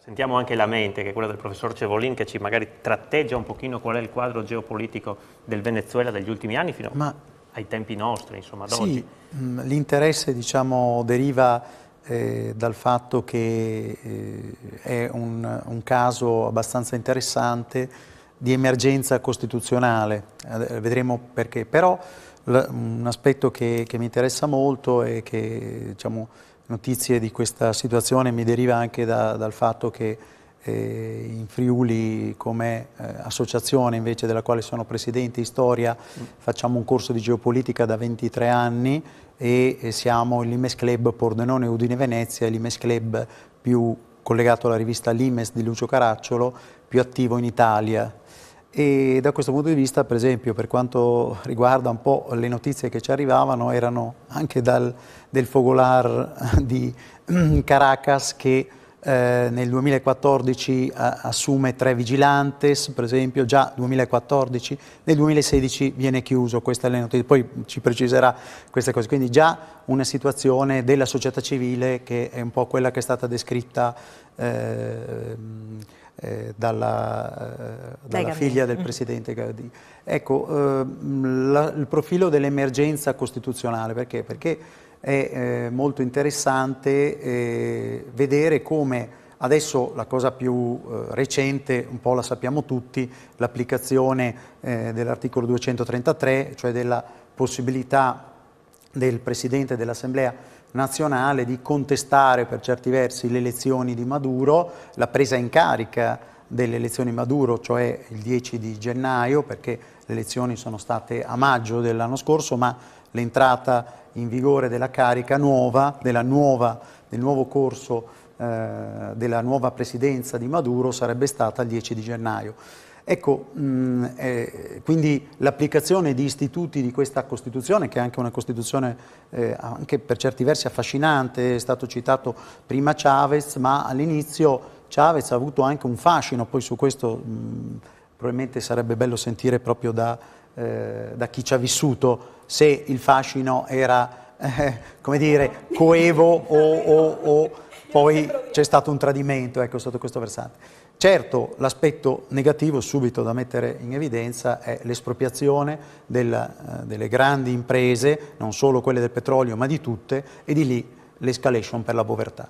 Sentiamo anche la mente, che è quella del professor Cevolin, che ci magari tratteggia un pochino qual è il quadro geopolitico del Venezuela degli ultimi anni fino ai tempi nostri, insomma, ad oggi. L'interesse, diciamo, deriva dal fatto che è un caso abbastanza interessante di emergenza costituzionale, vedremo perché, però un aspetto che mi interessa molto è che, diciamo, notizie di questa situazione mi deriva anche dal fatto che in Friuli, come associazione invece della quale sono presidente Storia, facciamo un corso di geopolitica da 23 anni e siamo l'Imes Club Pordenone Udine Venezia, l'Imes Club più collegato alla rivista L'Imes di Lucio Caracciolo, più attivo in Italia. E da questo punto di vista, per esempio, per quanto riguarda un po' le notizie che ci arrivavano, erano anche del fogolar di Caracas che nel 2014 assume 3 vigilantes, per esempio, già 2014, nel 2016 viene chiuso, queste le notizie, poi ci preciserà queste cose, quindi già una situazione della società civile che è un po' quella che è stata descritta dalla figlia del presidente Gardini. Ecco, il profilo dell'emergenza costituzionale, perché? Perché è molto interessante vedere come adesso la cosa più recente, un po' la sappiamo tutti, l'applicazione dell'articolo 233, cioè della possibilità del Presidente dell'Assemblea nazionale di contestare per certi versi le elezioni di Maduro, la presa in carica delle elezioni di Maduro, cioè il 10 di gennaio, perché le elezioni sono state a maggio dell'anno scorso, ma l'entrata in vigore della carica nuova, del nuovo corso della nuova presidenza di Maduro sarebbe stata il 10 di gennaio. Ecco, quindi l'applicazione di istituti di questa Costituzione, che è anche una Costituzione anche per certi versi affascinante, è stato citato prima Chavez, ma all'inizio Chavez ha avuto anche un fascino, poi su questo probabilmente sarebbe bello sentire proprio da chi ci ha vissuto se il fascino era, come dire, coevo o poi c'è stato un tradimento, ecco, sotto questo versante. Certo, l'aspetto negativo subito da mettere in evidenza è l'espropriazione delle grandi imprese, non solo quelle del petrolio ma di tutte, e di lì l'escalation per la povertà.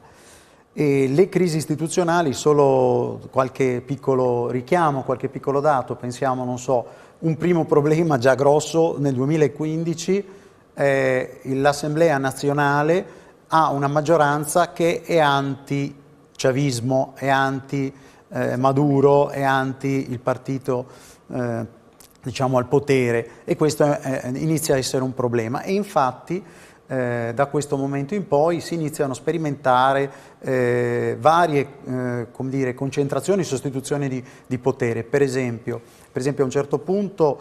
E le crisi istituzionali, solo qualche piccolo richiamo, qualche piccolo dato, pensiamo, non so, un primo problema già grosso nel 2015, l'Assemblea nazionale ha una maggioranza che è anti-chavismo, è anti-Maduro, è anti il partito diciamo al potere, e questo inizia a essere un problema. E infatti da questo momento in poi si iniziano a sperimentare varie come dire, concentrazioni e sostituzioni di potere. Per esempio a un certo punto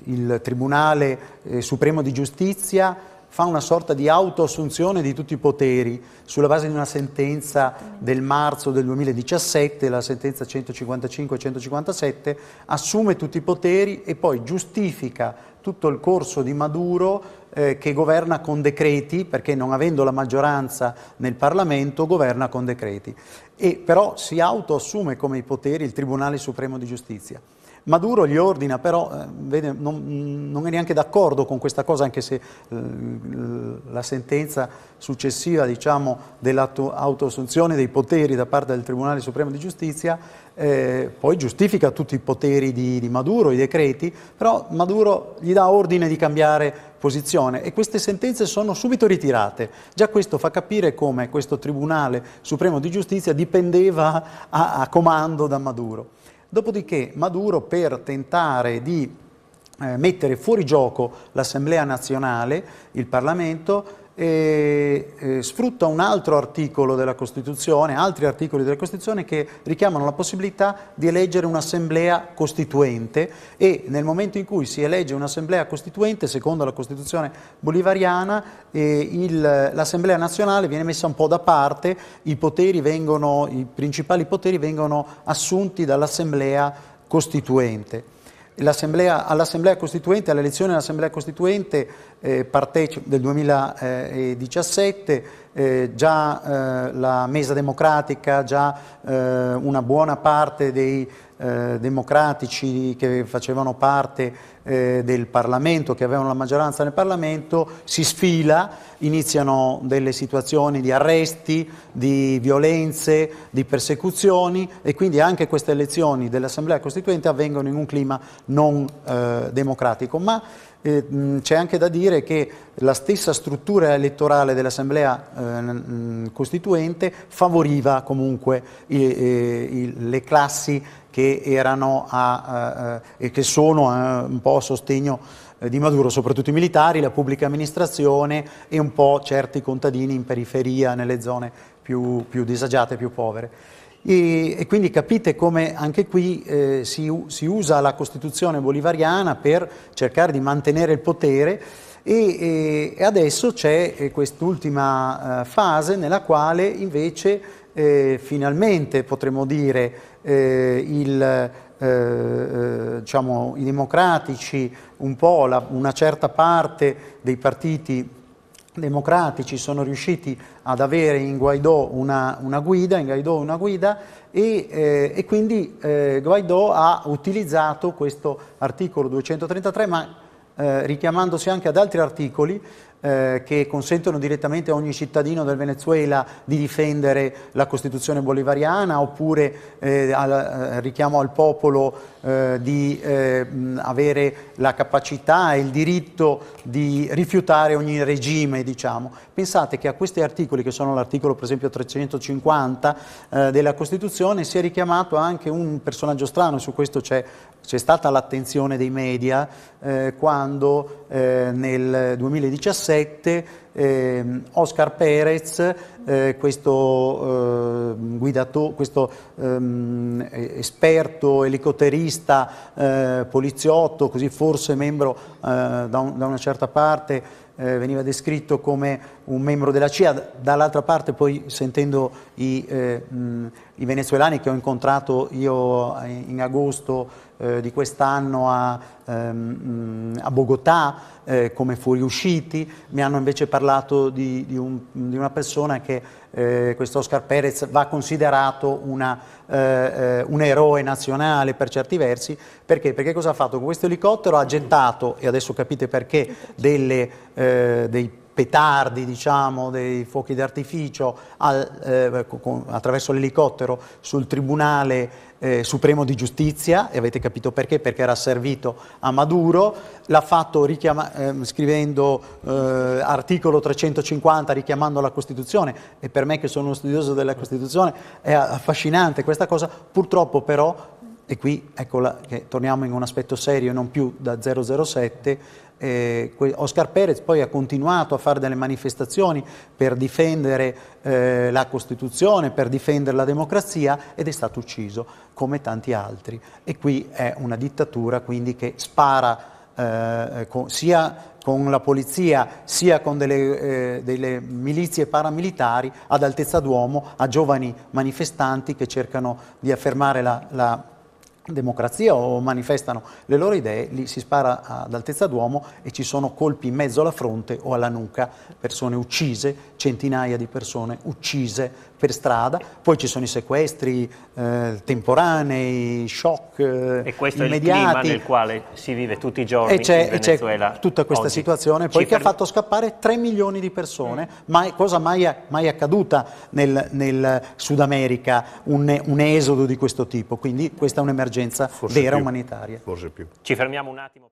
il Tribunale Supremo di Giustizia fa una sorta di autoassunzione di tutti i poteri sulla base di una sentenza del marzo del 2017, la sentenza 155 e 157, assume tutti i poteri e poi giustifica tutto il corso di Maduro che governa con decreti, perché non avendo la maggioranza nel Parlamento governa con decreti. E però si autoassume come i poteri il Tribunale Supremo di Giustizia. Maduro gli ordina, però vede, non è neanche d'accordo con questa cosa, anche se la sentenza successiva, diciamo, dell'autoassunzione dei poteri da parte del Tribunale Supremo di Giustizia poi giustifica tutti i poteri di Maduro, i decreti, però Maduro gli dà ordine di cambiare posizione e queste sentenze sono subito ritirate. Già questo fa capire come questo Tribunale Supremo di Giustizia dipendeva a comando da Maduro. Dopodiché Maduro, per tentare di mettere fuori gioco l'Assemblea nazionale, il Parlamento, sfrutta un altro articolo della Costituzione, altri articoli della Costituzione che richiamano la possibilità di eleggere un'assemblea costituente, e nel momento in cui si elegge un'assemblea costituente, secondo la Costituzione bolivariana, l'assemblea nazionale viene messa un po' da parte, i principali poteri vengono assunti dall'assemblea costituente. All'Assemblea Costituente, all'elezione dell'Assemblea Costituente del 2017 già la Mesa Democratica, già una buona parte dei democratici che facevano parte del Parlamento, che avevano la maggioranza nel Parlamento, si sfila, iniziano delle situazioni di arresti, di violenze, di persecuzioni, e quindi anche queste elezioni dell'Assemblea Costituente avvengono in un clima non democratico. Ma c'è anche da dire che la stessa struttura elettorale dell'Assemblea Costituente favoriva comunque le classi che erano e che sono un po' a sostegno di Maduro, soprattutto i militari, la pubblica amministrazione e un po' certi contadini in periferia, nelle zone più disagiate, più povere. E quindi capite come anche qui si usa la Costituzione bolivariana per cercare di mantenere il potere, e adesso c'è quest'ultima fase nella quale invece finalmente potremmo dire diciamo, i democratici, un po' una certa parte dei partiti democratici sono riusciti ad avere in Guaidó una guida, e quindi Guaidó ha utilizzato questo articolo 233, ma richiamandosi anche ad altri articoli che consentono direttamente a ogni cittadino del Venezuela di difendere la Costituzione bolivariana, oppure richiamo al popolo di avere la capacità e il diritto di rifiutare ogni regime, diciamo. Pensate che a questi articoli, che sono l'articolo per esempio 350 della Costituzione, si è richiamato anche un personaggio strano, su questo c'è stata l'attenzione dei media quando nel 2017 Oscar Perez, questo esperto elicotterista, poliziotto, così forse membro da una certa parte, veniva descritto come un membro della CIA, dall'altra parte poi sentendo i venezuelani che ho incontrato io in agosto di quest'anno a Bogotà, come fuoriusciti, mi hanno invece parlato di una persona che questo Oscar Perez va considerato un eroe nazionale per certi versi. Perché? Perché cosa ha fatto? Con questo elicottero ha gettato, e adesso capite perché, dei petardi, diciamo, dei fuochi d'artificio attraverso l'elicottero sul Tribunale Supremo di Giustizia, e avete capito perché? Perché era servito a Maduro. L'ha fatto scrivendo articolo 350, richiamando la Costituzione, e per me che sono uno studioso della Costituzione è affascinante questa cosa. Purtroppo però, e qui eccola che torniamo in un aspetto serio e non più da 007, Oscar Perez poi ha continuato a fare delle manifestazioni per difendere la Costituzione, per difendere la democrazia, ed è stato ucciso come tanti altri. E qui è una dittatura quindi che spara sia con la polizia sia con delle milizie paramilitari ad altezza d'uomo a giovani manifestanti che cercano di affermare la democrazia o manifestano le loro idee. Lì si spara ad altezza d'uomo e ci sono colpi in mezzo alla fronte o alla nuca, persone uccise, centinaia di persone uccise per strada. Poi ci sono i sequestri temporanei, shock e questo immediati. È il clima nel quale si vive tutti i giorni in Venezuela. C'è tutta questa oggi. Situazione poi che ha fatto scappare 3 milioni di persone, cosa mai accaduta nel Sud America, un esodo di questo tipo. Quindi questa è un'emergenza vera umanitaria. Forse più. Ci fermiamo un attimo.